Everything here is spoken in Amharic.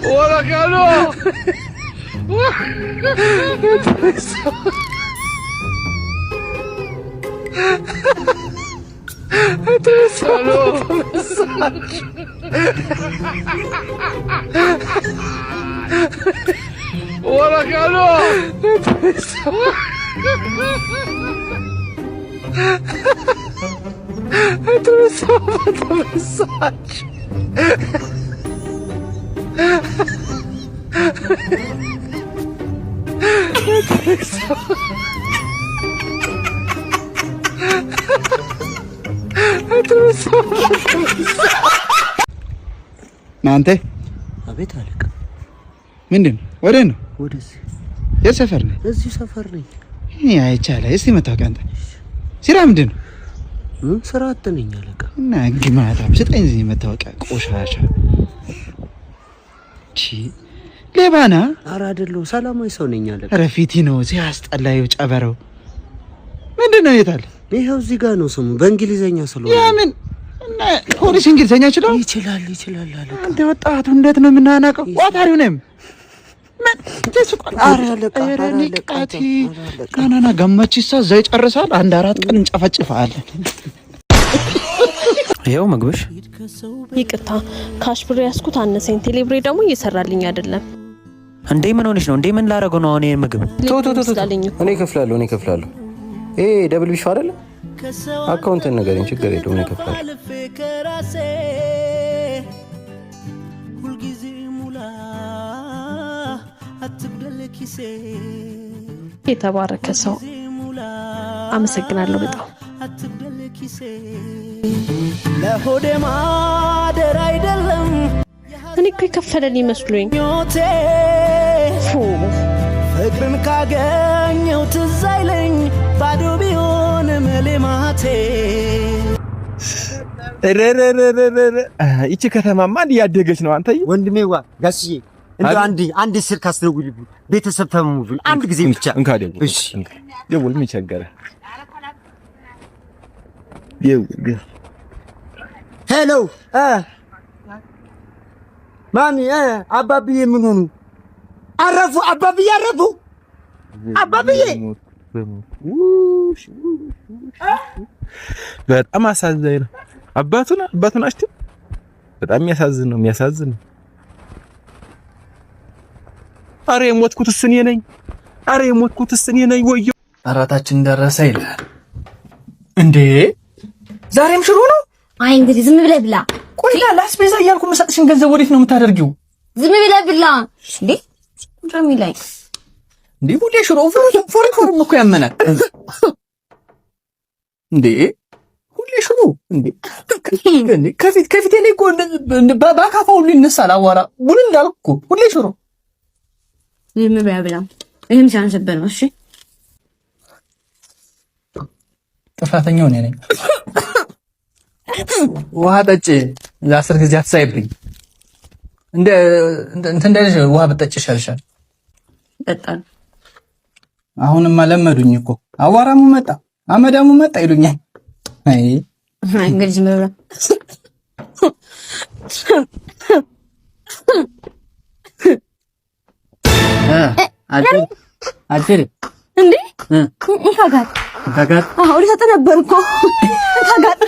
ورا كانوا ورا كانوا አንተ አቤት አለቃ ምንድን ወዴት ነው? ወደዚህ የሰፈር ነኝ። እዚህ ሰፈር ነኝ። አይቻለ እስቲ መታወቂያ አንተ ስራ ምንድን ነው? ስራ አጥነኝ አለቃ። እና ግማታም ስጠኝ እዚህ መታወቂያ ቆሻሻ ሌባና። ኧረ አይደለሁ ሰላማዊ ሰው ነኝ አለቃ። ኧረ ፊቲ ነው ሲያስጠላዩ ጨበረው ምንድን ነው የታለ? ይሄው እዚህ ጋር ነው ስሙ በእንግሊዘኛ ስለሆነ ያምን እና ፖሊስ እንግሊዘኛ ይችላል አለቃ። አንተ ወጣቱ እንዴት ነው የምናናቀው? ቋታሪው ነኝ ምን ተስቆል አለቃ ካናና ገመቺሳ ዘይ ጨርሳል። አንድ 4 ቀን እንጨፈጭፋለን። ይሄው ምግብሽ። ይቅርታ ካሽ ብር ያስኩት አነሰኝ። ቴሌብሬ ደግሞ እየሰራልኝ አይደለም። እንዴ ምን ሆነሽ ነው? እንዴ ምን ላደርገው ነው አሁን? ይሄን ምግብ እኔ እከፍላለሁ። ይሄ ደብል ቢሽ አይደለ? አካውንትን ነገርኝ፣ ችግር የለውም እኔ እከፍላለሁ። የተባረከ ሰው አመሰግናለሁ በጣም። ለሆዴ ማደር አይደለም እኔ እኮ የከፈለልኝ መስሎኝ ፍቅርን ካገኘው ትዝ አይለኝ ባዶ ቢሆንም ልማቴ። ይቺ ከተማማ እንዲያደገች ነው። አንተ ወንድሜዋ ጋስዬ እንደው አንድ ስልክ አስደውልልኝ፣ ቤተሰብ ተሙሉ አንድ ጊዜ ብቻ። እንካ ደውል። እሺ ደውል። ምን ቸገረ? ሄሎ ማሚ አባብዬ ምን ሆኑ? አረፉ። አባብዬ አረፉ። አባብዬ በጣም አሳዛኝ ነው። አባቱን አሽቱ በጣም የሚያሳዝን ነው። አረ የሞትኩትስ እኔ ነኝ። ወዮ አራታችን ደረሰ ይላል እንዴ? ዛሬም ሽሮ ነው? አይ እንግዲህ ዝም ብለህ ብላ። ቆይ ላስቤዛ እያልኩ የምሰጥሽን ገንዘብ ወዴት ነው የምታደርጊው? ዝም ብለህ ብላ እንዴ? ጃሚ ላይ እንዴ ሁሌ ሽሮ ፎርም እኮ ያመናል እንዴ? ሁሌ ሽሮ እንዴ? ከፊቴ ላይ እኮ በአካፋ ሁሉ ይነሳል አዋራ ቡል እንዳልኩ ሁሌ ሽሮ። ዝም ብለህ ብላ። ይሄም ሲያንስብህ ነው። እሺ ጥፋተኛው እኔ ነኝ። ውሃ ጠጪ። ለ10 ጊዜ አትሳይብኝ። እንደ ውሃ ብጠጪ ይሻልሻል። ጠጣን። አሁንማ ለመዱኝ እኮ አዋራሙ መጣ አመዳሙ መጣ ይሉኛል። አይ እንግዲህ ዝም ብለህ አድር እንዴ? ታጋት አሁን ተነበርኩ ታጋት